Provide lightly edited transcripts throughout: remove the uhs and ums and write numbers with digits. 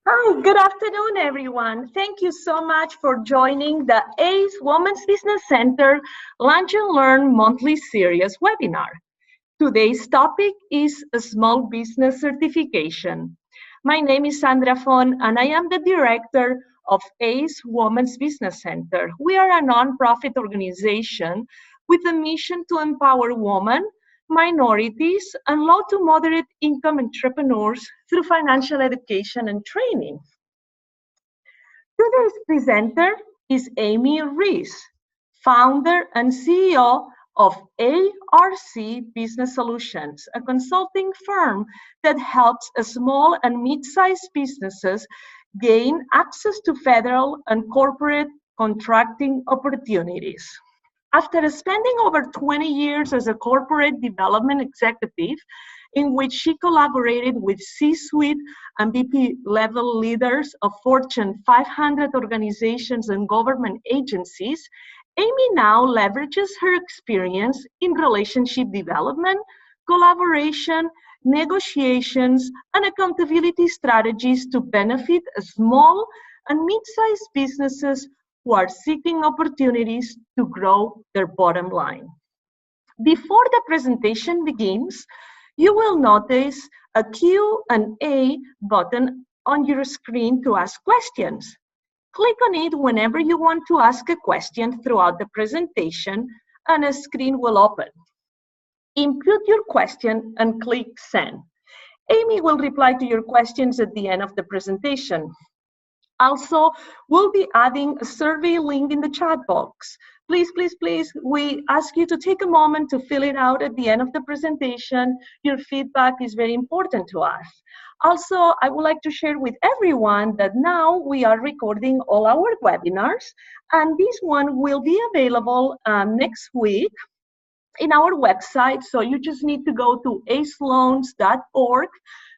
Hi, good afternoon, everyone. Thank you so much for joining the ACE Women's Business Center Lunch and Learn monthly series webinar. Today's topic is a small business certification. My name is Sandra Fon, and I am the director of ACE Women's Business Center. We are a nonprofit organization with a mission to empower women, minorities, and low to moderate income entrepreneurs through financial education and training. Today's presenter is Amy Reese, founder and CEO of ARC Business Solutions, a consulting firm that helps small and mid-sized businesses gain access to federal and corporate contracting opportunities. After spending over 20 years as a corporate development executive, in which she collaborated with C-suite and VP level leaders of Fortune 500 organizations and government agencies, Amy now leverages her experience in relationship development, collaboration, negotiations, and accountability strategies to benefit small and mid-sized businesses who are seeking opportunities to grow their bottom line. Before the presentation begins, you will notice a Q&A button on your screen to ask questions. Click on it whenever you want to ask a question throughout the presentation, and a screen will open. Input your question and click send. Amy will reply to your questions at the end of the presentation. Also, we'll be adding a survey link in the chat box. Please, we ask you to take a moment to fill it out at the end of the presentation. Your feedback is very important to us. Also, I would like to share with everyone that now we are recording all our webinars, and this one will be available next week in our website. So you just need to go to aceloans.org,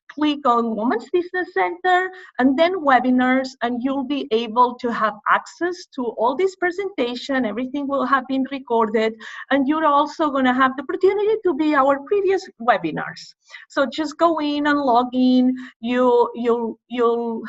click on Women's Business Center, and then webinars, and you'll be able to have access to all this presentation. Everything will have been recorded, and you're also going to have the opportunity to be our previous webinars. So just go in and log in. You'll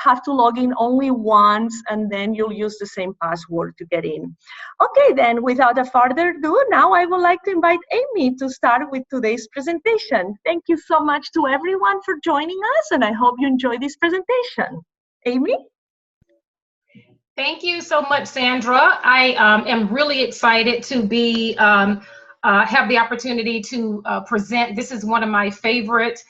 have to log in only once, and then you'll use the same password to get in. Okay, then without a further ado, now I would like to invite Amy to start with today's presentation. Thank you so much to everyone for joining us, and I hope you enjoy this presentation. Amy? Thank you so much, Sandra. I am really excited to be have the opportunity to present. This is one of my favorite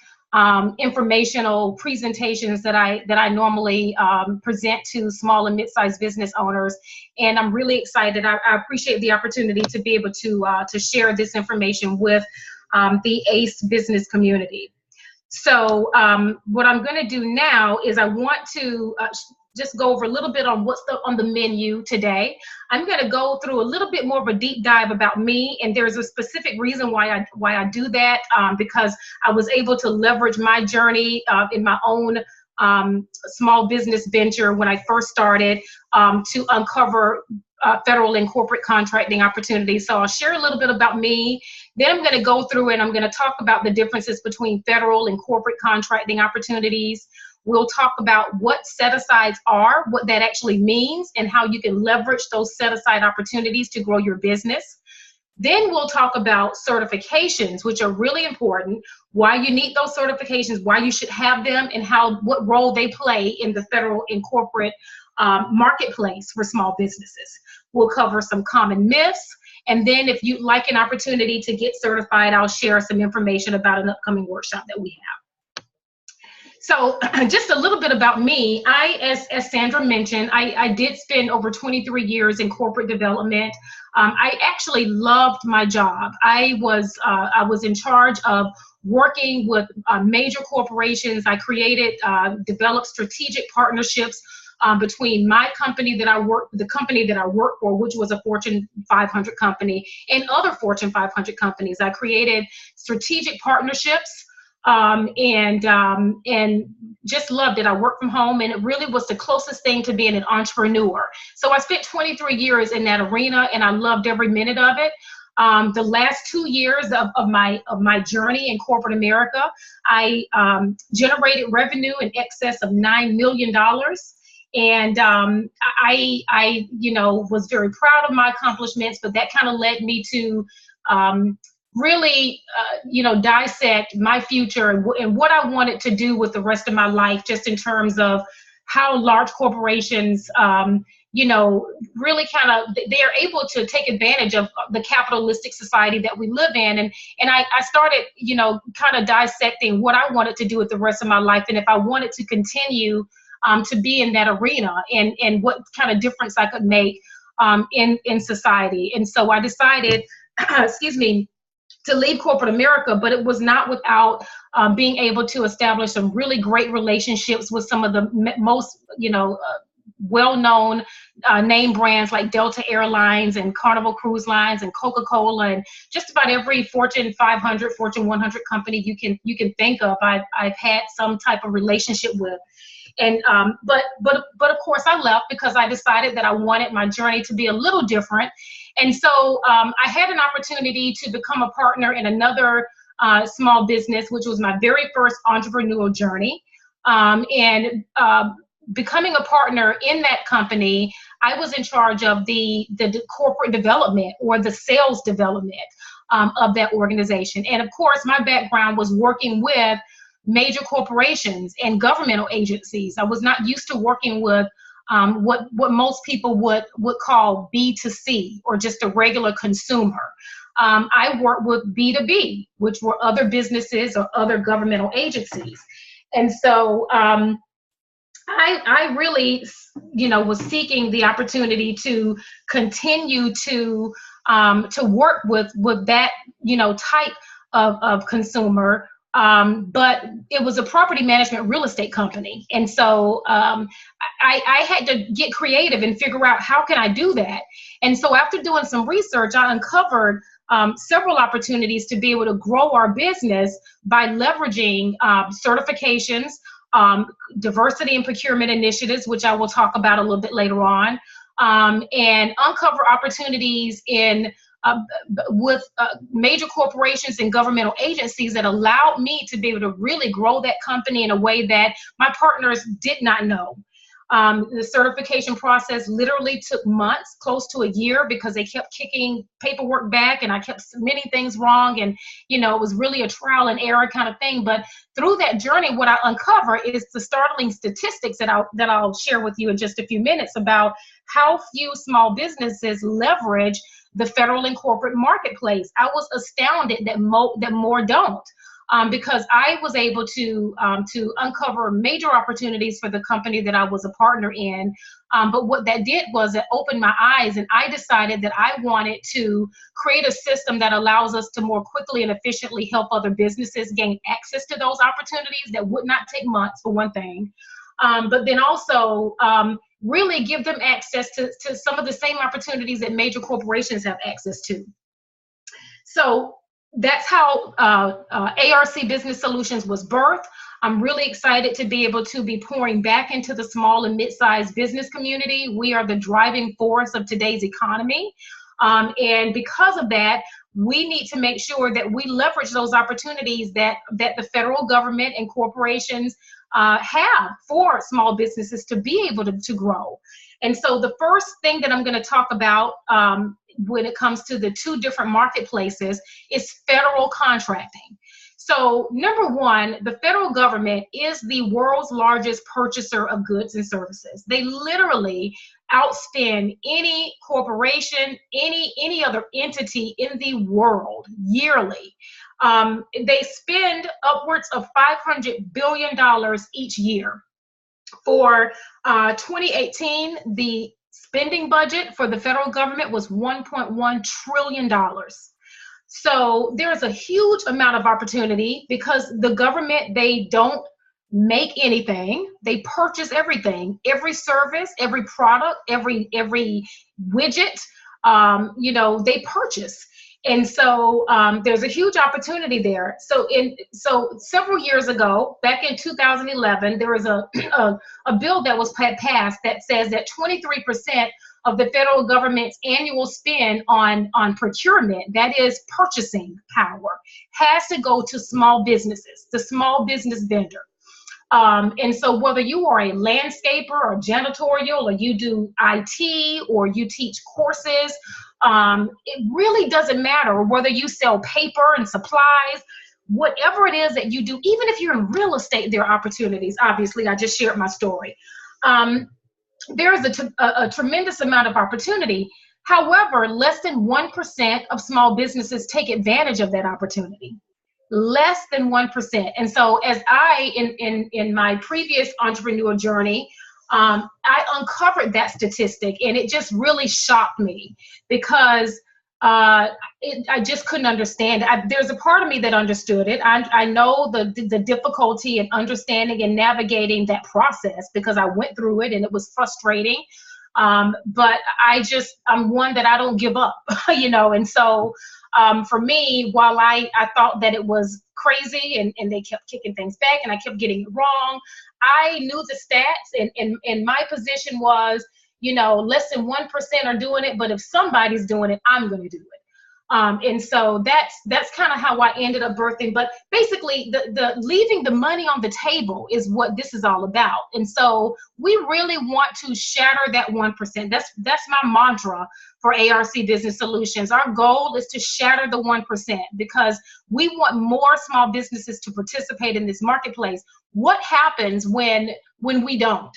informational presentations that I normally present to small and mid-sized business owners, and I'm really excited. I appreciate the opportunity to be able to share this information with the ACE business community. So what I'm going to do now is I want to just go over a little bit on what's on the menu today. I'm going to go through a little bit more of a deep dive about me, and there's a specific reason why I do that, because I was able to leverage my journey in my own small business venture when I first started to uncover federal and corporate contracting opportunities. So I'll share a little bit about me. Then I'm going to go through and I'm going to talk about the differences between federal and corporate contracting opportunities. We'll talk about what set-asides are, what that actually means, and how you can leverage those set-aside opportunities to grow your business. Then we'll talk about certifications, which are really important, why you need those certifications, why you should have them, and what role they play in the federal and corporate marketplace for small businesses. We'll cover some common myths, and then if you'd like an opportunity to get certified, I'll share some information about an upcoming workshop that we have. So just a little bit about me. As Sandra mentioned, I did spend over 23 years in corporate development. I actually loved my job. I was in charge of working with major corporations. I developed strategic partnerships between my company the company that I worked for, which was a Fortune 500 company, and other Fortune 500 companies. I created strategic partnerships and just loved it. I worked from home, and it really was the closest thing to being an entrepreneur. So I spent 23 years in that arena, and I loved every minute of it. The last 2 years of my journey in corporate America, I generated revenue in excess of $9 million. And I was very proud of my accomplishments, but that kind of led me to really, dissect my future and what I wanted to do with the rest of my life, just in terms of how large corporations, really kind of, they are able to take advantage of the capitalistic society that we live in. And I started, kind of dissecting what I wanted to do with the rest of my life, and if I wanted to continue to be in that arena, and what kind of difference I could make in society. And so I decided, to leave corporate America, but it was not without being able to establish some really great relationships with some of the most, well-known name brands like Delta Airlines and Carnival Cruise Lines and Coca-Cola, and just about every Fortune 500, Fortune 100 company you can think of, I've had some type of relationship with. And but of course I left because I decided that I wanted my journey to be a little different. And so I had an opportunity to become a partner in another small business, which was my very first entrepreneurial journey. Becoming a partner in that company, I was in charge of the corporate development, or the sales development of that organization. And of course, my background was working with major corporations and governmental agencies. I was not used to working with what most people would call B2C, or just a regular consumer. I worked with B2B, which were other businesses or other governmental agencies. And so I really, was seeking the opportunity to continue to work with that, type of consumer. But it was a property management real estate company. And so I had to get creative and figure out, how can I do that? And so after doing some research, I uncovered several opportunities to be able to grow our business by leveraging certifications, diversity and procurement initiatives, which I will talk about a little bit later on, and uncover opportunities with major corporations and governmental agencies that allowed me to be able to really grow that company in a way that my partners did not know. The certification process literally took months, close to a year, because they kept kicking paperwork back and I kept submitting things wrong. And, it was really a trial and error kind of thing. But through that journey, what I uncover is the startling statistics that I'll share with you in just a few minutes about how few small businesses leverage the federal and corporate marketplace. I was astounded that more don't. Because I was able to uncover major opportunities for the company that I was a partner in. But what that did was it opened my eyes, and I decided that I wanted to create a system that allows us to more quickly and efficiently help other businesses gain access to those opportunities that would not take months, for one thing. But then also really give them access to some of the same opportunities that major corporations have access to. So that's how ARC Business Solutions was birthed. I'm really excited to be able to be pouring back into the small and mid-sized business community. We are the driving force of today's economy. And because of that, we need to make sure that we leverage those opportunities that the federal government and corporations have for small businesses to be able to grow. And so the first thing that I'm going to talk about when it comes to the two different marketplaces is federal contracting. So number one, the federal government is the world's largest purchaser of goods and services. They literally outspend any corporation, any other entity in the world yearly. They spend upwards of $500 billion each year. For 2018, the spending budget for the federal government was $1.1 trillion. So there's a huge amount of opportunity because the government, they don't make anything. They purchase everything, every service, every product, every widget, they purchase. And so there's a huge opportunity there. So several years ago, back in 2011, there was a bill that was passed that says that 23% of the federal government's annual spend on procurement, that is purchasing power, has to go to small businesses, the small business vendor. And so whether you are a landscaper or janitorial, or you do IT, or you teach courses, it really doesn't matter. Whether you sell paper and supplies, whatever it is that you do, even if you're in real estate, there are opportunities. Obviously, I just shared my story. There's a tremendous amount of opportunity. However, less than 1% of small businesses take advantage of that opportunity. Less than 1%. And so as in my previous entrepreneurial journey, I uncovered that statistic, and it just really shocked me, because I just couldn't understand. There's a part of me that understood it. I know the difficulty in understanding and navigating that process, because I went through it and it was frustrating. But I'm one that I don't give up, and so for me, while I thought that it was crazy and they kept kicking things back and I kept getting it wrong, I knew the stats, and my position was, less than 1% are doing it, but if somebody's doing it, I'm going to do it. And so that's kind of how I ended up birthing. But basically, the leaving the money on the table is what this is all about. And so we really want to shatter that 1%. That's my mantra for ARC Business Solutions. Our goal is to shatter the 1%, because we want more small businesses to participate in this marketplace. What happens when we don't?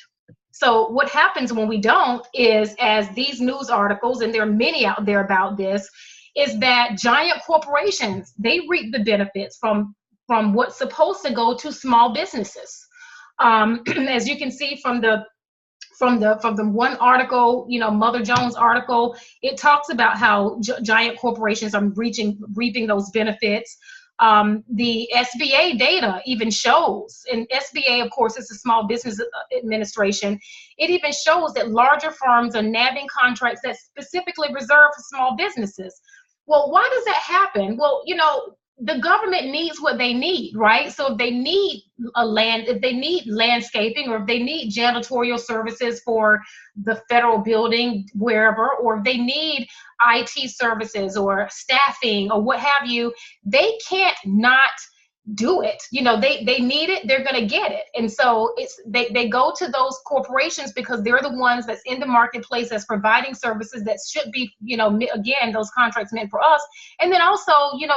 So what happens when we don't is, as these news articles, and there are many out there about this, is that giant corporations, they reap the benefits from what's supposed to go to small businesses. As you can see from the one article, Mother Jones article, it talks about how giant corporations are reaping those benefits. The SBA data even shows, and SBA, of course, is the Small Business Administration. It even shows that larger firms are nabbing contracts that specifically reserved for small businesses. Well, why does that happen? Well, the government needs what they need, right? So if they need if they need landscaping, or if they need janitorial services for the federal building, wherever, or if they need IT services or staffing or what have you, they can't not do it. They need it, they're going to get it. And so they go to those corporations because they're the ones that's in the marketplace, that's providing services that should be, again, those contracts meant for us. And then also,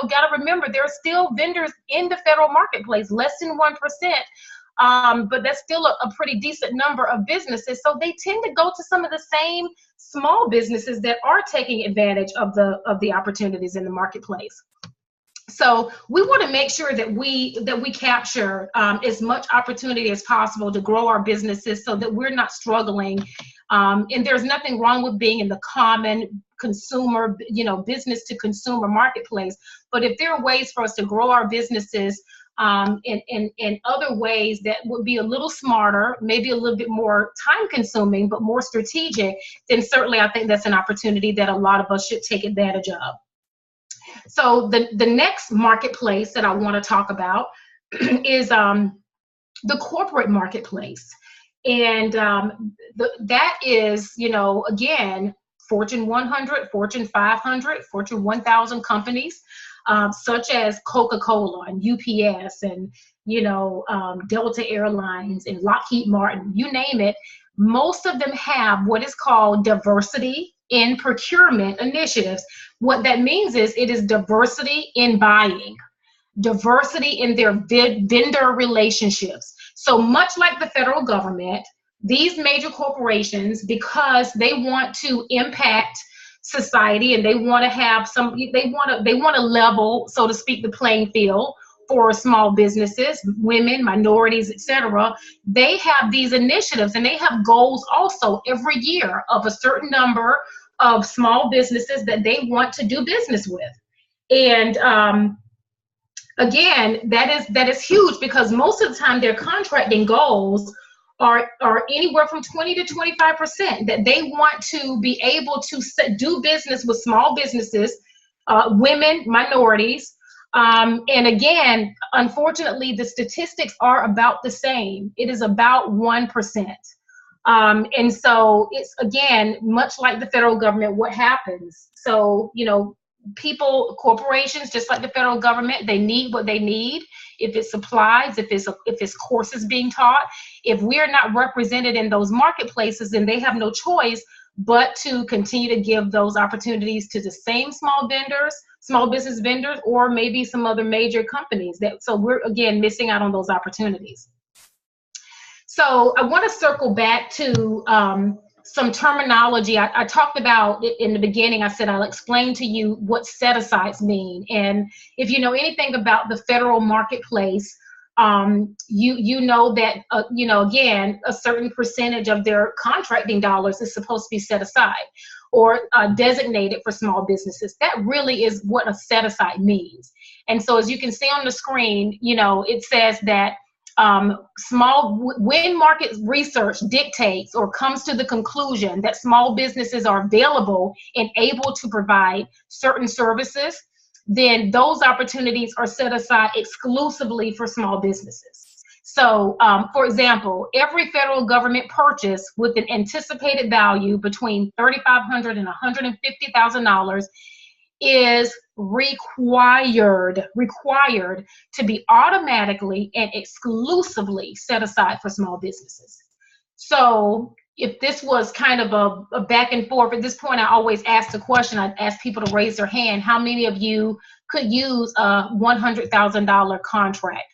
got to remember, there are still vendors in the federal marketplace, less than 1%. But that's still a pretty decent number of businesses. So they tend to go to some of the same small businesses that are taking advantage of the opportunities in the marketplace. So we want to make sure that we capture as much opportunity as possible to grow our businesses, so that we're not struggling. And there's nothing wrong with being in the common consumer, business to consumer marketplace. But if there are ways for us to grow our businesses in other ways that would be a little smarter, maybe a little bit more time consuming, but more strategic, then certainly I think that's an opportunity that a lot of us should take advantage of. So the next marketplace that I want to talk about is the corporate marketplace. And that is, again, Fortune 100, Fortune 500, Fortune 1000 companies, such as Coca-Cola and UPS and, Delta Airlines and Lockheed Martin, you name it. Most of them have what is called diversity in procurement initiatives. What that means is it is diversity in buying, diversity in their vendor relationships. So much like the federal government, these major corporations, because they want to impact society and they want to have they want to level, so to speak, the playing field for small businesses, women, minorities, etc. They have these initiatives, and they have goals also every year of a certain number of small businesses that they want to do business with. And again, that is huge, because most of the time their contracting goals are anywhere from 20 to 25%, that they want to be able to do business with small businesses, women, minorities. And again, unfortunately, the statistics are about the same. It is about 1%. And so it's, again, much like the federal government, what happens? So, you know, people, corporations, just like the federal government, they need what they need. If it's supplies, if it's courses being taught, if we're not represented in those marketplaces, then they have no choice but to continue to give those opportunities to the same small business vendors, or maybe some other major companies. So we're, again, missing out on those opportunities. So I want to circle back to some terminology. I talked about it in the beginning. I said I'll explain to you what set-asides mean. And if you know anything about the federal marketplace, you know that, you know, again, a certain percentage of their contracting dollars is supposed to be set aside or designated for small businesses. That really is what a set-aside means. And so as you can see on the screen, you know, it says that when market research dictates or comes to the conclusion that small businesses are available and able to provide certain services, then those opportunities are set aside exclusively for small businesses. So, for example, every federal government purchase with an anticipated value between $3,500 and $150,000 is required to be automatically and exclusively set aside for small businesses. So if this was kind of a back and forth, at this point I always ask the question, I'd ask people to raise their hand, how many of you could use a $100,000 contract?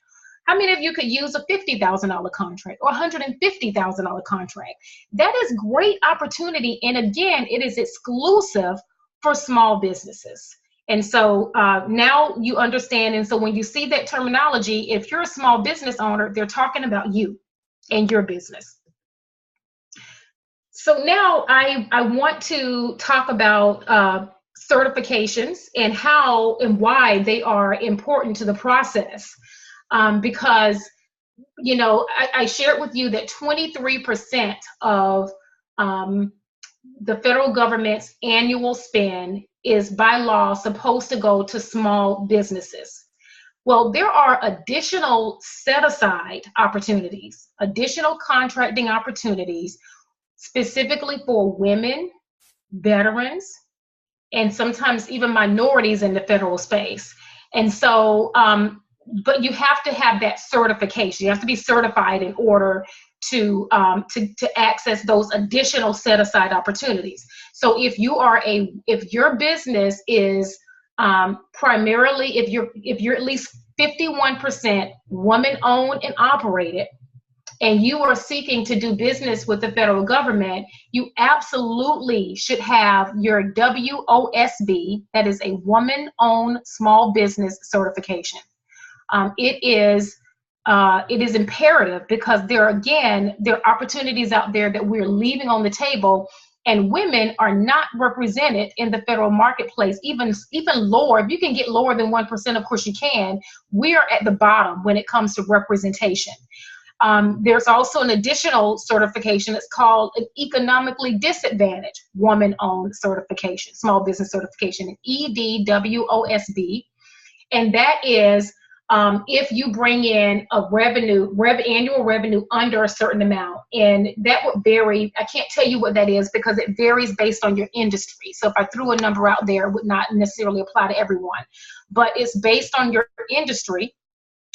How many of you could use a $50,000 contract or $150,000 contract? That is great opportunity, and again, it is exclusive for small businesses. And so now you understand. And so when you see that terminology, if you're a small business owner, they're talking about you and your business. So now I want to talk about certifications and how and why they are important to the process. Because, you know, I shared with you that 23% of the federal government's annual spend is by law supposed to go to small businesses. Well, there are additional set-aside opportunities, additional contracting opportunities, specifically for women, veterans, and sometimes even minorities in the federal space. And so, but you have to have that certification. You have to be certified in order to access those additional set-aside opportunities. So if your business is primarily, if you're at least 51% woman-owned and operated, and you are seeking to do business with the federal government, you absolutely should have your WOSB, that is a woman-owned small business certification. It is imperative, because there are opportunities out there that we're leaving on the table, and women are not represented in the federal marketplace, even lower. If you can get lower than 1%, of course you can. We are at the bottom when it comes to representation. There's also an additional certification that's called an economically disadvantaged woman-owned certification, small business certification, an EDWOSB, and that is if you bring in a annual revenue under a certain amount, and that would vary. I can't tell you what that is because it varies based on your industry. So if I threw a number out there, it would not necessarily apply to everyone, but it's based on your industry,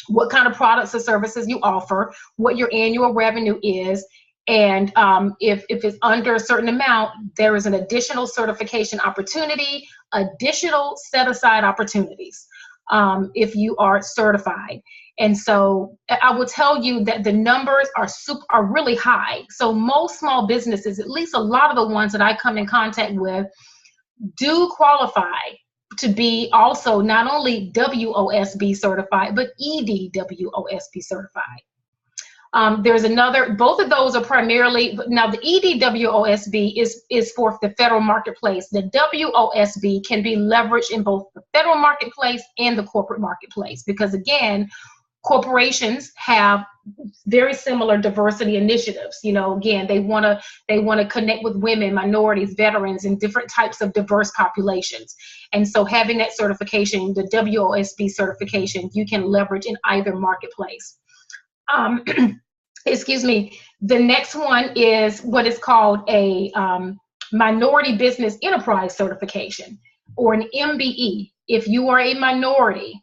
what kind of products or services you offer, what your annual revenue is, and if it's under a certain amount, there is an additional certification opportunity, additional set-aside opportunities if you are certified. And so I will tell you that the numbers are really high. So most small businesses, at least a lot of the ones that I come in contact with, do qualify to be also not only WOSB certified, but EDWOSB certified. Both of those are primarily, now the EDWOSB is for the federal marketplace. The WOSB can be leveraged in both the federal marketplace and the corporate marketplace, because again, corporations have very similar diversity initiatives. You know, again, they want to connect with women, minorities, veterans, and different types of diverse populations. And so having that certification, the WOSB certification, you can leverage in either marketplace. excuse me, the next one is what is called a minority business enterprise certification, or an MBE. If you are a minority,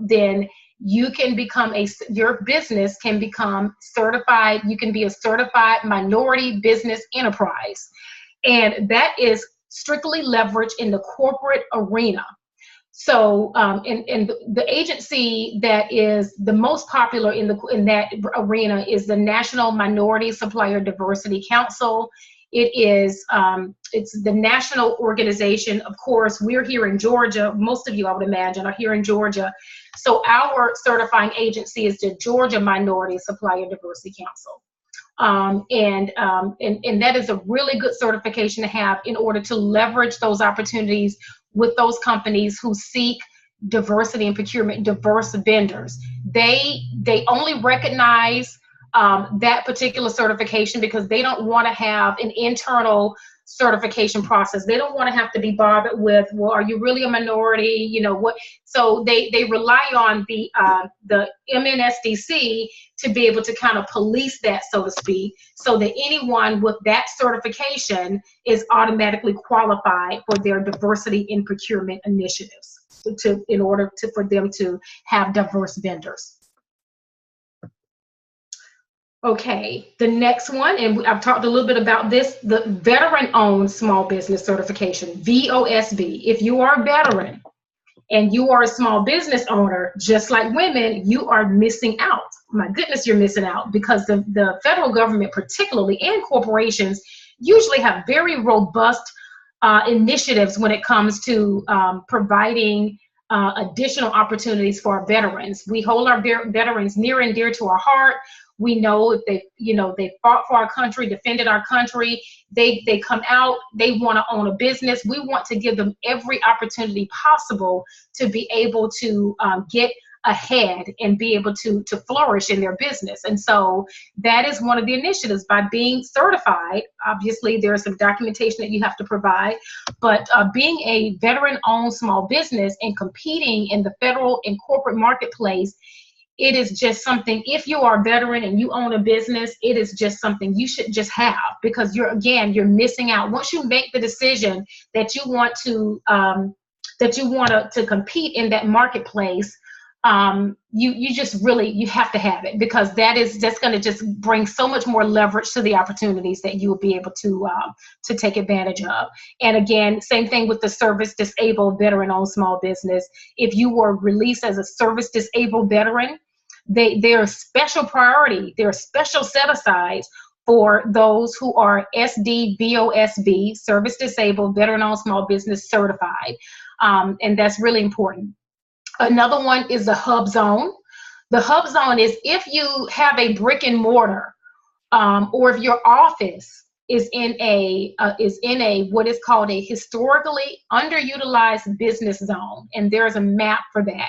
then you can become your business can become certified. You can be a certified minority business enterprise. And that is strictly leveraged in the corporate arena. So, and the agency that is the most popular in that arena is the National Minority Supplier Diversity Council. It's the national organization. Of course, we're here in Georgia. Most of you, I would imagine, are here in Georgia. So our certifying agency is the Georgia Minority Supplier Diversity Council. And that is a really good certification to have in order to leverage those opportunities with those companies who seek diversity in procurement, diverse vendors. They only recognize that particular certification because they don't want to have an internal certification process. They don't want to have to be bothered with, well, are you really a minority? You know what? So they rely on the MNSDC to be able to kind of police that, so to speak, so that anyone with that certification is automatically qualified for their diversity in procurement initiatives in order for them to have diverse vendors. Okay, the next one, and I've talked a little bit about this, the Veteran-Owned Small Business Certification, VOSB. If you are a veteran and you are a small business owner, just like women, you are missing out. My goodness, you're missing out, because the federal government particularly, and corporations, usually have very robust initiatives when it comes to providing additional opportunities for our veterans. We hold our veterans near and dear to our heart. We know if they fought for our country, defended our country, they come out, they want to own a business. We want to give them every opportunity possible to be able to get ahead and be able to flourish in their business. And so that is one of the initiatives. By being certified, obviously there's some documentation that you have to provide, but being a veteran-owned small business and competing in the federal and corporate marketplace, it is just something, if you are a veteran and you own a business, it is just something you should just have, because you're missing out. Once you make the decision that you want to compete in that marketplace, you have to have it, because that's going to just bring so much more leverage to the opportunities that you will be able to take advantage of. And again, same thing with the service disabled veteran-owned small business. If you were released as a service disabled veteran, there are special priority, there are special set-asides for those who are SDVOSB, service disabled veteran-owned small business certified, and that's really important. Another one is the hub zone. The hub zone is if you have a brick and mortar, or if your office is in a what is called a historically underutilized business zone, and there's a map for that,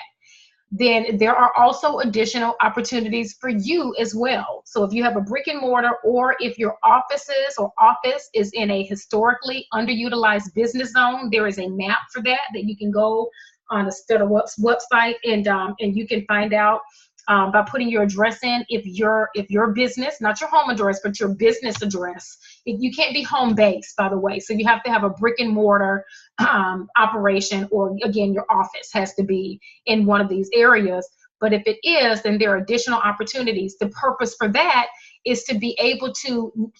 then there are also additional opportunities for you as well. So if you have a brick and mortar, or if your office is in a historically underutilized business zone, there is a map for that you can go on a federal website, and you can find out by putting your address in. If your business, not your home address, but your business address, you can't be home based, by the way, so you have to have a brick and mortar operation, or again, your office has to be in one of these areas. But if it is, then there are additional opportunities. The purpose for that is to be able to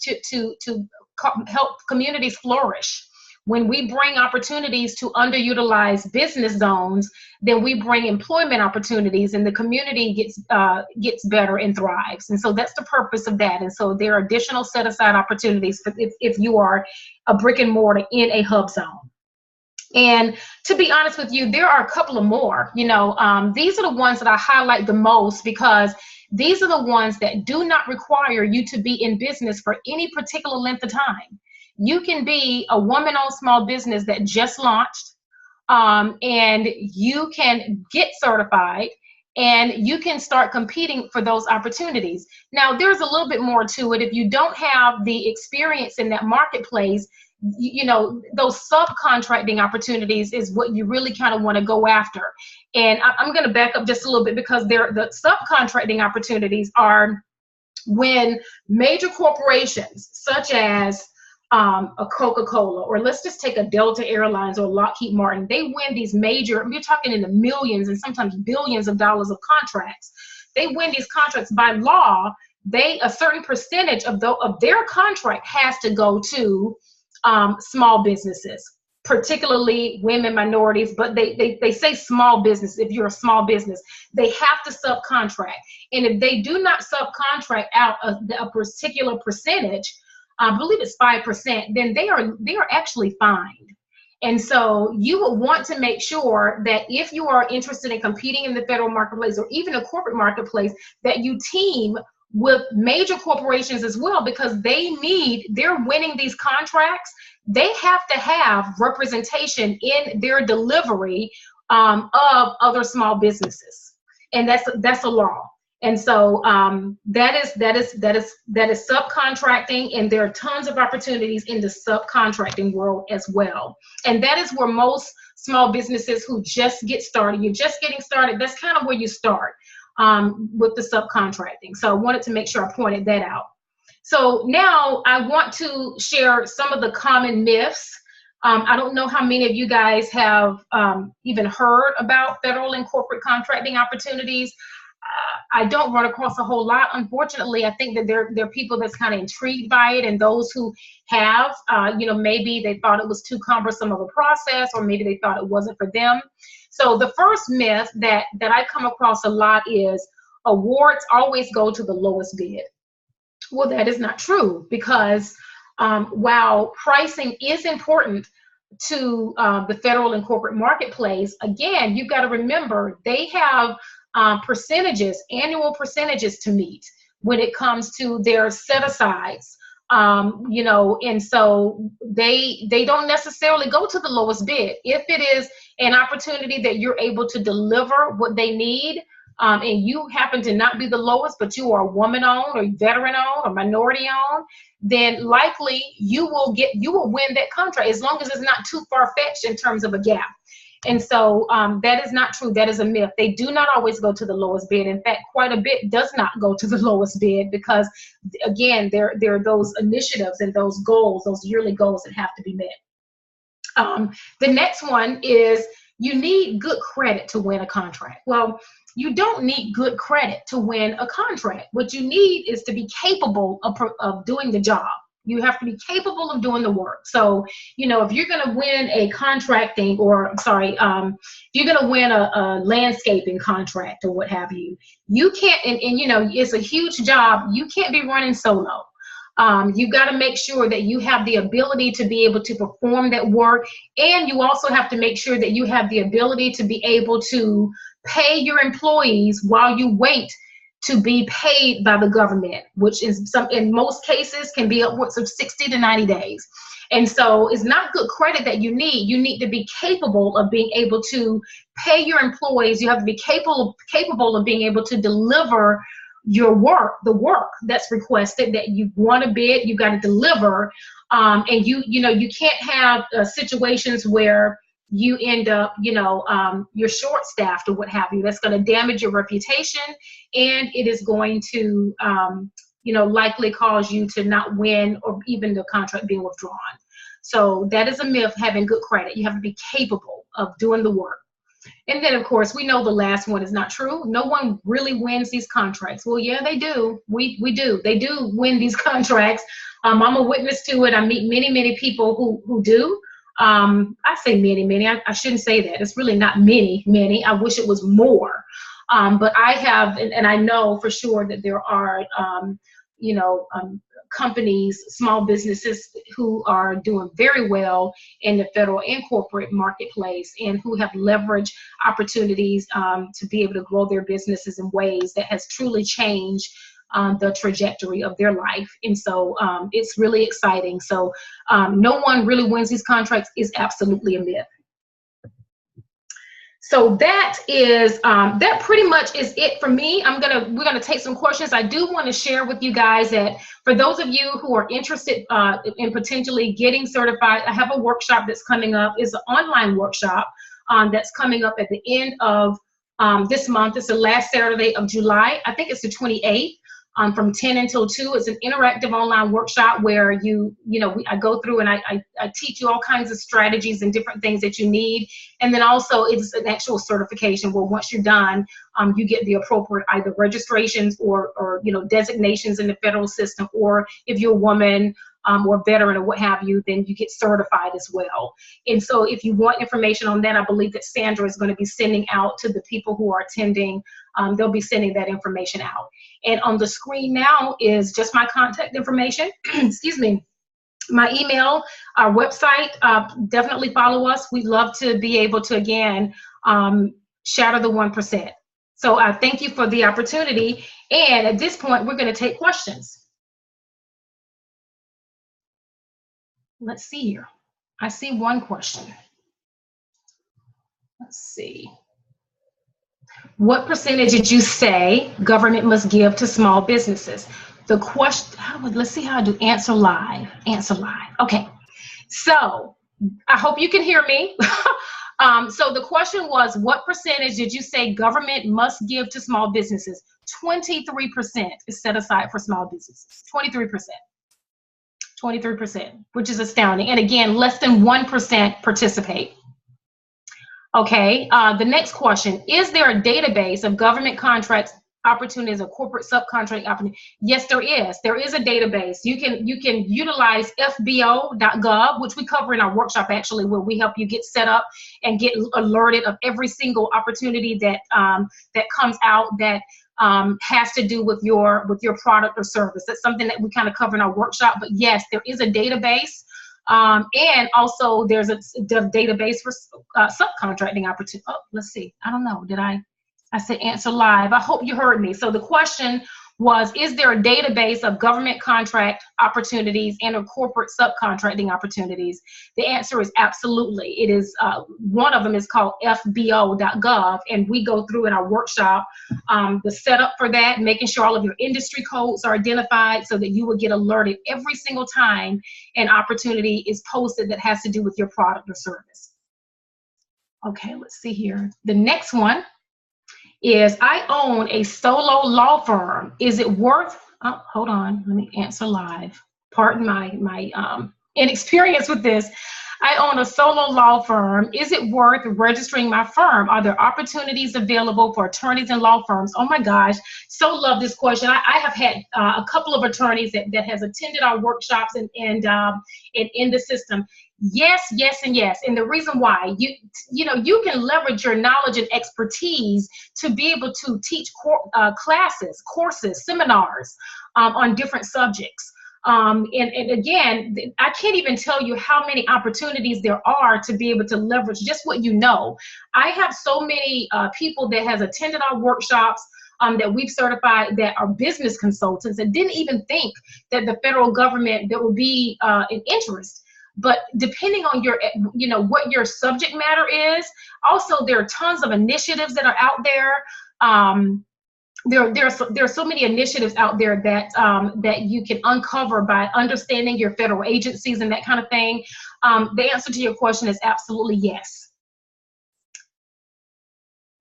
help communities flourish. When we bring opportunities to underutilized business zones, then we bring employment opportunities, and the community gets better and thrives. And so that's the purpose of that. And so there are additional set-aside opportunities if you are a brick and mortar in a hub zone. And to be honest with you, there are a couple of more. These are the ones that I highlight the most, because these are the ones that do not require you to be in business for any particular length of time. You can be a woman-owned small business that just launched, and you can get certified, and you can start competing for those opportunities. Now, there's a little bit more to it. If you don't have the experience in that marketplace, those subcontracting opportunities is what you really kind of want to go after. And I'm going to back up just a little bit, because the subcontracting opportunities are when major corporations such as a Coca-Cola, or let's just take a Delta Airlines or Lockheed Martin, they win these major, we're talking in the millions and sometimes billions of dollars of contracts. They win these contracts by law. A certain percentage of their contract has to go to small businesses, particularly women, minorities, but they say small business. If you're a small business, they have to subcontract. And if they do not subcontract out a particular percentage, I believe it's 5%, then they are actually fined. And so you will want to make sure that if you are interested in competing in the federal marketplace or even a corporate marketplace, that you team with major corporations as well, because they're winning these contracts. They have to have representation in their delivery of other small businesses. And that's a law. And so that is subcontracting, and there are tons of opportunities in the subcontracting world as well. And that is where most small businesses who just get started, you're just getting started, that's kind of where you start with the subcontracting. So I wanted to make sure I pointed that out. So now I want to share some of the common myths. I don't know how many of you guys have even heard about federal and corporate contracting opportunities. I don't run across a whole lot, unfortunately. I think that there are people that's kind of intrigued by it, and those who have, maybe they thought it was too cumbersome of a process, or maybe they thought it wasn't for them. So the first myth that I come across a lot is awards always go to the lowest bid. Well, that is not true, because while pricing is important to the federal and corporate marketplace, again, you've got to remember they have annual percentages to meet when it comes to their set-asides, and so they don't necessarily go to the lowest bid. If it is an opportunity that you're able to deliver what they need, and you happen to not be the lowest, but you are woman-owned or veteran-owned or minority-owned, then likely you will win that contract, as long as it's not too far-fetched in terms of a gap. And so that is not true. That is a myth. They do not always go to the lowest bid. In fact, quite a bit does not go to the lowest bid, because, again, there are those initiatives and those goals, those yearly goals that have to be met. The next one is you need good credit to win a contract. Well, you don't need good credit to win a contract. What you need is to be capable of doing the job. You have to be capable of doing the work. So, if you're going to win a contracting, if you're going to win a landscaping contract or what have you, you can't, and it's a huge job. You can't be running solo. You've got to make sure that you have the ability to be able to perform that work. And you also have to make sure that you have the ability to be able to pay your employees while you wait to be paid by the government, which in most cases can be upwards of 60 to 90 days. And so it's not good credit that you need. You need to be capable of being able to pay your employees. You have to be capable of being able to deliver your work, the work that's requested, that you want to bid, you got to deliver. And you can't have situations where you end up, you're short-staffed or what have you. That's going to damage your reputation, and it is going to, likely cause you to not win, or even the contract being withdrawn. So that is a myth, having good credit. You have to be capable of doing the work. And then, of course, we know the last one is not true. No one really wins these contracts. Well, yeah, they do. We do. They do win these contracts. I'm a witness to it. I meet many, many people who do. I say many. I shouldn't say that. It's really not many. I wish it was more. But I have, and I know for sure that there are, companies, small businesses who are doing very well in the federal and corporate marketplace, and who have leveraged opportunities to be able to grow their businesses in ways that has truly changed the trajectory of their life. And so it's really exciting. So no one really wins these contracts is absolutely a myth. So that is that pretty much is it for me. We're gonna take some questions. I do want to share with you guys that for those of you who are interested in potentially getting certified, I have a workshop that's coming up. It's an online workshop that's coming up at the end of this month. It's the last Saturday of July. I think it's the 28th. from 10 until 2. It's an interactive online workshop where I go through and I teach you all kinds of strategies and different things that you need. And then also it's an actual certification where once you're done, you get the appropriate either registrations or designations in the federal system, or if you're a woman or veteran or what have you, then you get certified as well. And so if you want information on that, I believe that Sandra is going to be sending out to the people who are attending. They'll be sending that information out. And on the screen now is just my contact information. Excuse me. My email, our website. Definitely follow us. We'd love to be able to, again, shatter the 1%. So I thank you for the opportunity. And at this point, we're going to take questions. Let's see here. I see one question. Let's see. What percentage did you say government must give to small businesses? The question, let's see how I do answer live. Answer live. Okay. So I hope you can hear me. So the question was, what percentage did you say government must give to small businesses? 23% is set aside for small businesses. 23%. 23%, which is astounding. And again, less than 1% participate. Okay, the next question, is there a database of government contracts, opportunities, or corporate subcontracting opportunities? Yes, there is. There is a database. You can utilize fbo.gov, which we cover in our workshop actually, where we help you get set up and get alerted of every single opportunity that that comes out that has to do with your product or service. That's something that we kind of cover in our workshop. But yes, there is a database. And also there's a database for subcontracting opportunity. Oh, let's see. I don't know. Did I said answer live. I hope you heard me. So the question was, is there a database of government contract opportunities and or corporate subcontracting opportunities? The answer is absolutely. It is, one of them is called fbo.gov, and we go through in our workshop the setup for that, making sure all of your industry codes are identified so that you will get alerted every single time an opportunity is posted that has to do with your product or service. Okay, let's see here. The next one is, I own a solo law firm. Is it worth, oh, hold on, let me answer live. Pardon my inexperience with this. I own a solo law firm. Is it worth registering my firm? Are there opportunities available for attorneys and law firms? Oh my gosh, so love this question. I have had a couple of attorneys that has attended our workshops and in the system. Yes, yes, and yes. And the reason why, you can leverage your knowledge and expertise to be able to teach classes, courses, seminars on different subjects. And again, I can't even tell you how many opportunities there are to be able to leverage just what you know. I have so many people that has attended our workshops that we've certified that are business consultants and didn't even think that the federal government, there would be an interest. But depending on your, what your subject matter is, also there are tons of initiatives that are out there. There are so many initiatives out there that that you can uncover by understanding your federal agencies and that kind of thing. The answer to your question is absolutely yes.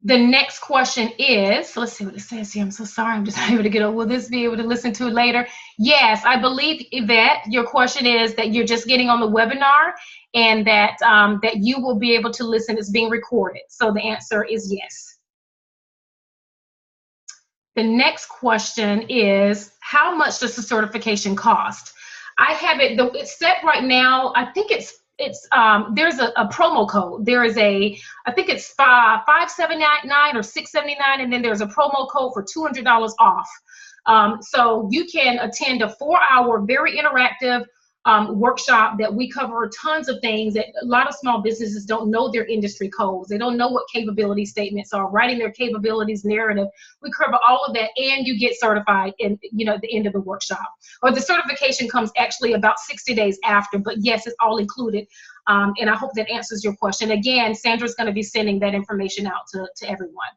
The next question is, let's see what it says here. I'm so sorry, I'm just not able to get over. Will this be able to listen to it later? Yes, I believe, Yvette, your question is that you're just getting on the webinar and that, that you will be able to listen. It's being recorded. So the answer is yes. The next question is, how much does the certification cost? I have it, it's set right now, I think it's there's a promo code. There is I think it's $579 or $679, and then there's a promo code for $200 off. So you can attend a 4-hour, very interactive workshop that we cover tons of things that a lot of small businesses don't know their industry codes. They don't know what capability statements are, writing their capabilities narrative. We cover all of that, and you get certified at the end of the workshop. Or the certification comes actually about 60 days after, but yes, it's all included. And I hope that answers your question. Again, Sandra's going to be sending that information out to everyone.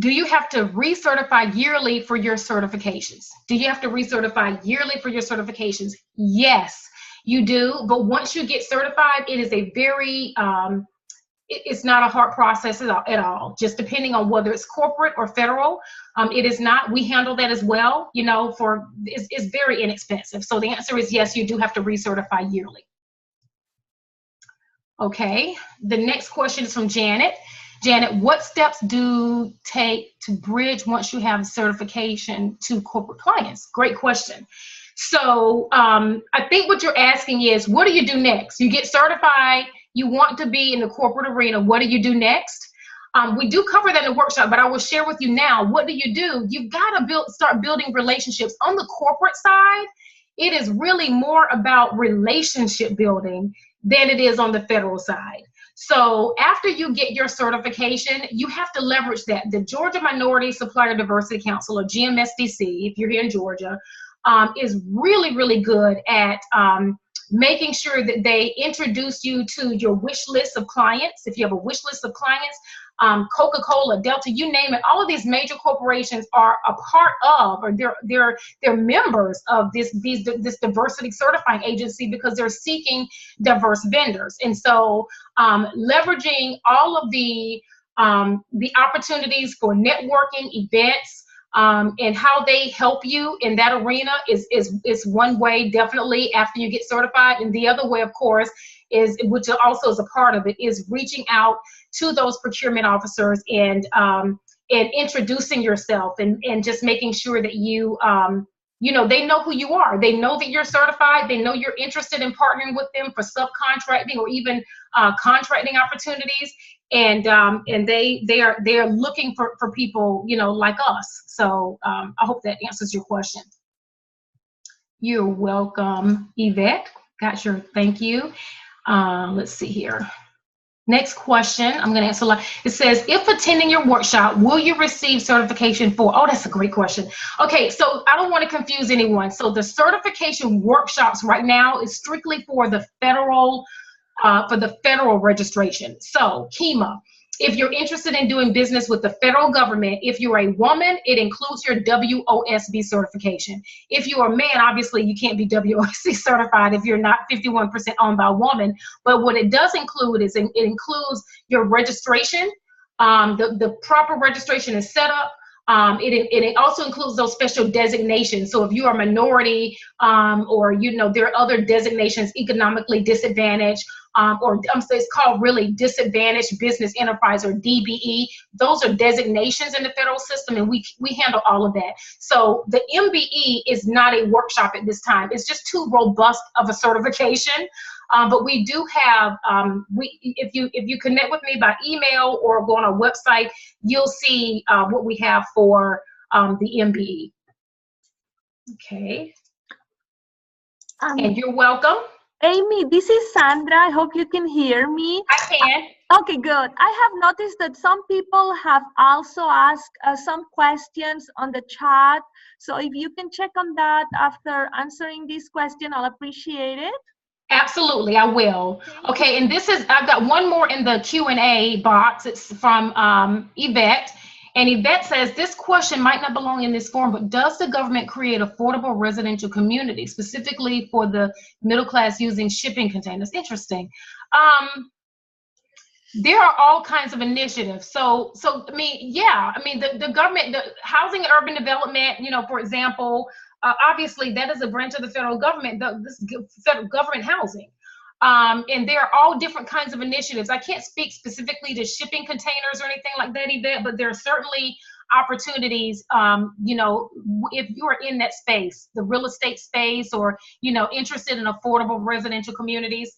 Do you have to recertify yearly for your certifications? Do you have to recertify yearly for your certifications? Yes, you do. But once you get certified, it is a very, it's not a hard process at all, just depending on whether it's corporate or federal. It is not. We handle that as well, you know, it's very inexpensive. So the answer is yes, you do have to recertify yearly. Okay, the next question is from Janet. Janet, what steps do you take to bridge once you have certification to corporate clients? Great question. So I think what you're asking is, what do you do next? You get certified, you want to be in the corporate arena, what do you do next? We do cover that in the workshop, but I will share with you now, what do? You've got to start building relationships. On the corporate side, it is really more about relationship building than it is on the federal side. So after you get your certification, you have to leverage that. The Georgia Minority Supplier Diversity Council, or GMSDC, if you're here in Georgia, is really, really good at making sure that they introduce you to your wish list of clients. If you have a wish list of clients, Coca-Cola, Delta, you name it, all of these major corporations are a part of, or they're members of this diversity certifying agency, because they're seeking diverse vendors. And so leveraging all of the opportunities for networking events, and how they help you in that arena is one way, definitely, after you get certified. And the other way, of course, is, which also is a part of it, is reaching out to those procurement officers and introducing yourself, and just making sure that you know, they know who you are. They know that you're certified. They know you're interested in partnering with them for subcontracting or even contracting opportunities. And they are looking for people, you know, like us. So I hope that answers your question. You're welcome, Yvette. Got your thank you. Let's see here. Next question, I'm going to answer. It says, if attending your workshop, will you receive certification for? Oh, that's a great question. Okay, so I don't want to confuse anyone. So the certification workshops right now is strictly for the federal registration. So KEMA, if you're interested in doing business with the federal government, if you're a woman, it includes your WOSB certification. If you're a man, obviously you can't be WOSB certified if you're not 51% owned by a woman. But what it does include is it includes your registration. The proper registration is set up. It also includes those special designations. So if you are a minority, or, you know, there are other designations, economically disadvantaged, or it's called really disadvantaged business enterprise, or DBE. Those are designations in the federal system, and we handle all of that. So the MBE is not a workshop at this time. It's just too robust of a certification. But we do have, if you connect with me by email or go on our website, you'll see what we have for the MBE. Okay. And you're welcome. Amy, this is Sandra. I hope you can hear me. I can. Okay, good. I have noticed that some people have also asked some questions on the chat. So if you can check on that after answering this question, I'll appreciate it. Absolutely, I will. Okay, and I've got one more in the Q&A box. It's from Yvette. And Yvette says, this question might not belong in this form, but does the government create affordable residential communities, specifically for the middle class, using shipping containers? Interesting. There are all kinds of initiatives. So I mean, yeah, I mean, the government, the housing and urban development, you know, for example, obviously that is a branch of the federal government, this federal government housing. And there are all different kinds of initiatives. I can't speak specifically to shipping containers or anything like that, Yvette, but there are certainly opportunities, you know, if you are in that space, the real estate space, or, you know, interested in affordable residential communities.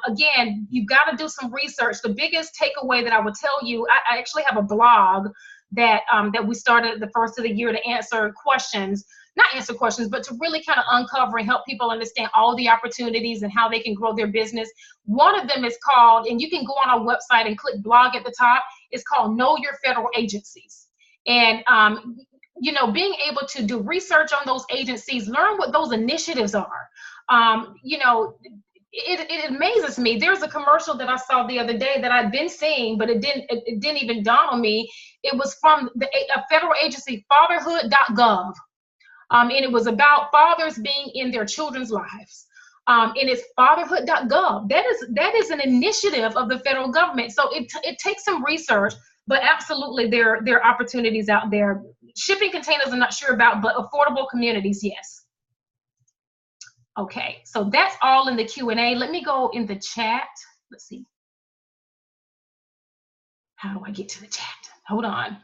Again, you've got to do some research. The biggest takeaway that I would tell you, I actually have a blog that we started at the first of the year to answer questions. Not answer questions, but to really kind of uncover and help people understand all the opportunities and how they can grow their business. One of them is called, and you can go on our website and click blog at the top, it's called Know Your Federal Agencies. And, you know, being able to do research on those agencies, learn what those initiatives are. You know, it amazes me. There's a commercial that I saw the other day that I'd been seeing, but it didn't even dawn on me. It was from a federal agency, fatherhood.gov. And it was about fathers being in their children's lives. and it's fatherhood.gov. That is an initiative of the federal government. So it takes some research, but absolutely there are opportunities out there. Shipping containers I'm not sure about, but affordable communities, yes. Okay, so that's all in the Q&A. Let me go in the chat. Let's see. How do I get to the chat? Hold on.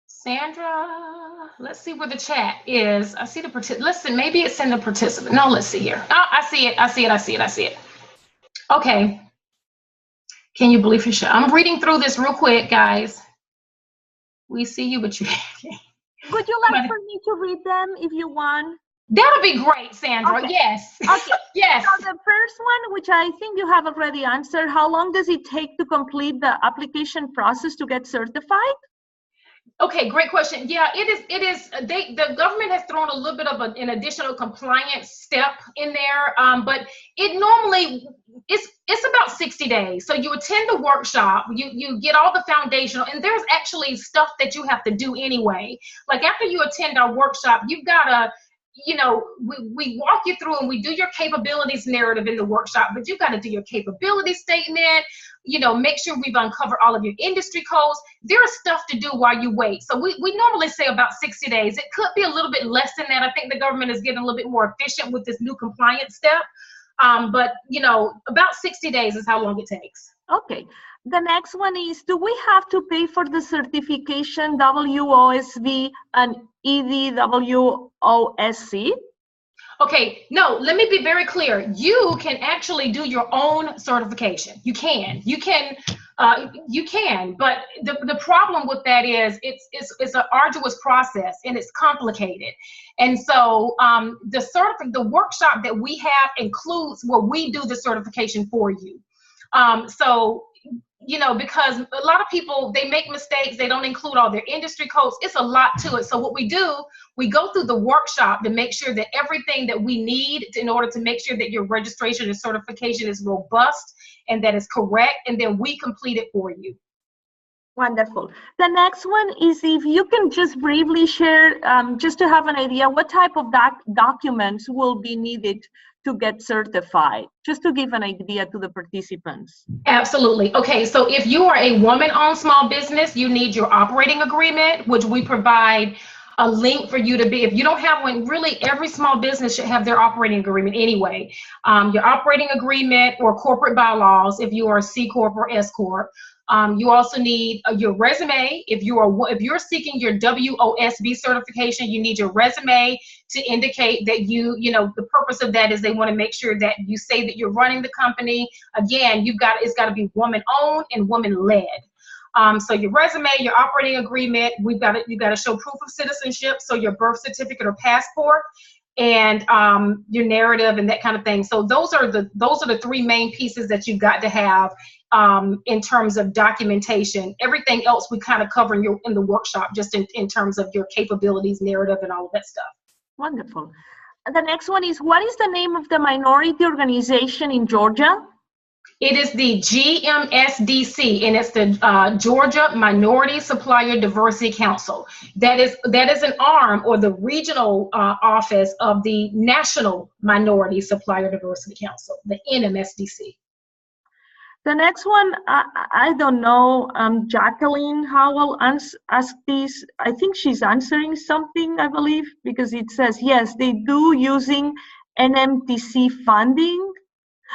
Sandra, let's see where the chat is. I see the participant. Listen, maybe it's in the participant. No, let's see here. Oh, I see it. Okay. Can you believe your show? I'm reading through this real quick, guys. We see you, but you. Would you like for me to read them if you want? That'll be great, Sandra. Okay. Yes. Okay. Yes. So the first one, which I think you have already answered, how long does it take to complete the application process to get certified? Okay, great question. Yeah, it is. The government has thrown a little bit of an additional compliance step in there, but it normally it's about 60 days. So you attend the workshop, you get all the foundational, and there's actually stuff that you have to do anyway. Like after you attend our workshop, you've got to, we walk you through and we do your capabilities narrative in the workshop, but you've got to do your capability statement, make sure we've uncovered all of your industry codes. There's stuff to do while you wait. So we normally say about 60 days. It could be a little bit less than that. I think the government is getting a little bit more efficient with this new compliance step. But about 60 days is how long it takes. Okay. The next one is, do we have to pay for the certification WOSV and EDWOSC? Okay, no, let me be very clear. You can actually do your own certification. You can, but the problem with that is it's an arduous process and it's complicated. And so the workshop that we have includes where we do the certification for you. Because a lot of people, they make mistakes. They don't include all their industry codes. It's a lot to it. So what we do, we go through the workshop to make sure that everything that we need in order to make sure that your registration and certification is robust and that is correct. And then we complete it for you. Wonderful. The next one is if you can just briefly share, just to have an idea, what type of documents will be needed to get certified, just to give an idea to the participants. Absolutely. Okay, so if you are a woman-owned small business, you need your operating agreement, which we provide a link for you to be. If you don't have one, really every small business should have their operating agreement anyway. Your operating agreement or corporate bylaws, if you are a C Corp or S Corp. You also need your resume. If you're seeking your WOSB certification, you need your resume to indicate that the purpose of that is they want to make sure that you say that you're running the company. Again, it's got to be woman-owned and woman-led. So your resume, your operating agreement, you got to show proof of citizenship, so your birth certificate or passport, and your narrative and that kind of thing. So those are the three main pieces that you've got to have in terms of documentation. Everything else we kind of cover in the workshop, just in terms of your capabilities, narrative, and all of that stuff. Wonderful. The next one is, what is the name of the minority organization in Georgia? It is the GMSDC, and it's the Georgia Minority Supplier Diversity Council. That is an arm or the regional office of the National Minority Supplier Diversity Council, the NMSDC. The next one, I don't know, Jacqueline Howell asked this. I think she's answering something, I believe, because it says, yes, they do using NMTC funding.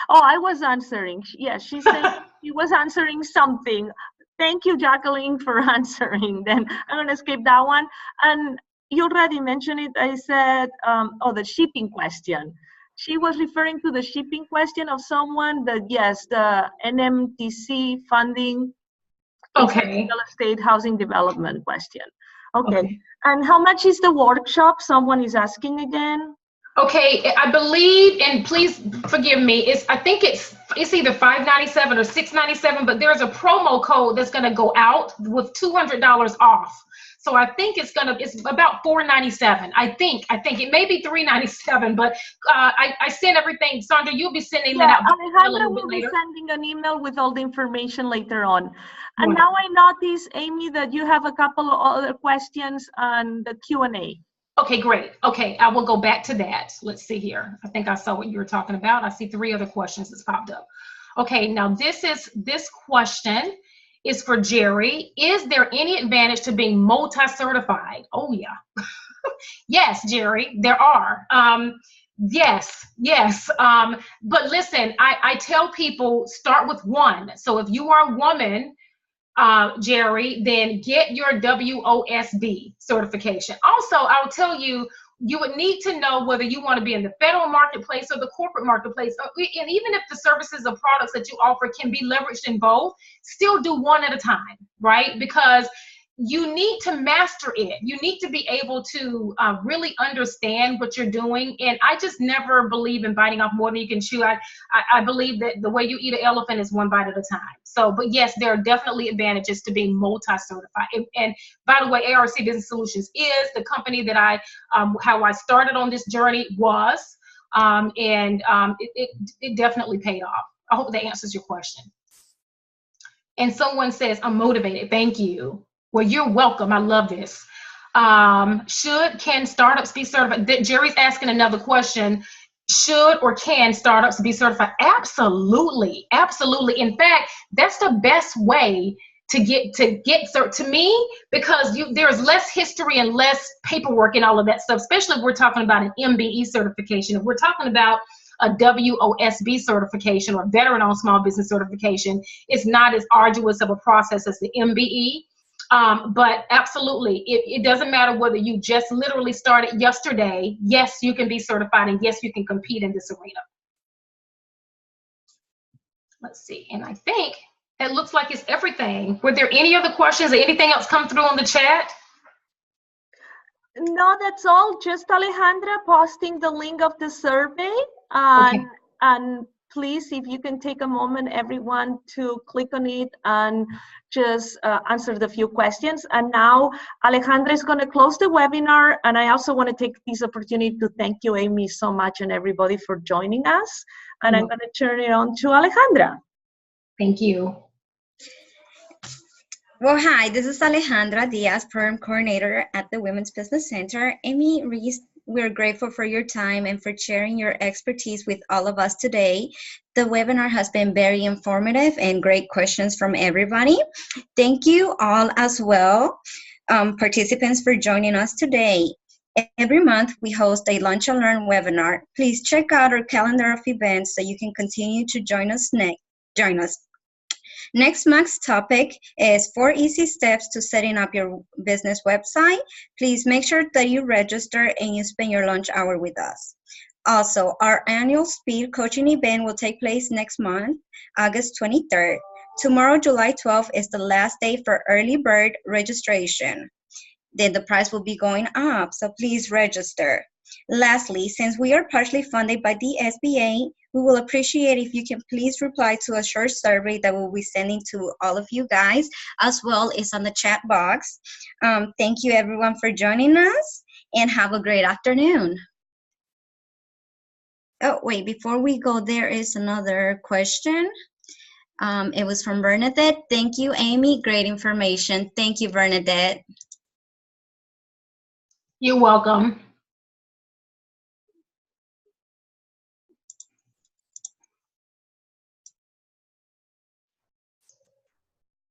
Oh, I was answering. Yes, she said she was answering something. Thank you, Jacqueline, for answering. Then I'm going to skip that one. And you already mentioned it. I said, the shipping question. She was referring to the shipping question of someone that, yes, the NMTC funding. Okay. Real estate housing development question. Okay. And how much is the workshop? Someone is asking again. Okay, I believe, and please forgive me, I think it's either $597 or $697, but there's a promo code that's going to go out with $200 off. So I think it's about $497. I think it may be $397, but I send everything. Sandra, you'll be sending that out. Alejandra will be sending an email with all the information later on. And now I notice, Amy, that you have a couple of other questions on the Q&A. Okay, great. Okay, I will go back to that. Let's see here. I think I saw what you were talking about. I see 3 other questions that's popped up. Okay, now this question is for Jerry. Is there any advantage to being multi-certified? Oh yeah. Yes, Jerry, there are. Yes. But listen, I tell people start with one. So if you are a woman, Jerry, then get your WOSB certification. Also, I'll tell you, you would need to know whether you want to be in the federal marketplace or the corporate marketplace. And even if the services or products that you offer can be leveraged in both, still do one at a time, right? Because you need to master it. You need to be able to really understand what you're doing. And I just never believe in biting off more than you can chew. I believe that the way you eat an elephant is one bite at a time. So, but yes, there are definitely advantages to being multi-certified. And by the way, ARC Business Solutions is the company that how I started on this journey was, it definitely paid off. I hope that answers your question. And someone says, I'm motivated. Thank you. Well, you're welcome. I love this. Can startups be certified? Jerry's asking another question. Should or can startups be certified? Absolutely. Absolutely. In fact, that's the best way to get to me, because there's less history and less paperwork and all of that stuff, especially if we're talking about an MBE certification. If we're talking about a WOSB certification or veteran-owned small business certification, it's not as arduous of a process as the MBE. But absolutely, it doesn't matter whether you just literally started yesterday. Yes, you can be certified, and yes, you can compete in this arena. Let's see, and I think it looks like it's everything. Were there any other questions or anything else come through on the chat? No, that's all. Just Alejandra posting the link of the survey. Okay. And please, if you can take a moment, everyone, to click on it and just answer the few questions. And now Alejandra is going to close the webinar. And I also want to take this opportunity to thank you, Amy, so much, and everybody for joining us. And I'm going to turn it on to Alejandra. Thank you. Well, hi, this is Alejandra Diaz, Program Coordinator at the Women's Business Center. Amy, Reese, we're grateful for your time and for sharing your expertise with all of us today. The webinar has been very informative and great questions from everybody. Thank you all as well, participants, for joining us today. Every month, we host a Lunch and Learn webinar. Please check out our calendar of events so you can continue to join us. Next month's topic is 4 easy steps to setting up your business website. Please make sure that you register and you spend your lunch hour with us. Also, our annual speed coaching event will take place next month, August 23rd. Tomorrow, July 12th, is the last day for early bird registration. Then the price will be going up, so please register. Lastly, since we are partially funded by the SBA, we will appreciate if you can please reply to a short survey that we'll be sending to all of you guys, as well as on the chat box. Thank you everyone for joining us, and have a great afternoon. Oh, wait, before we go, there is another question. It was from Bernadette. Thank you, Amy. Great information. Thank you, Bernadette. You're welcome.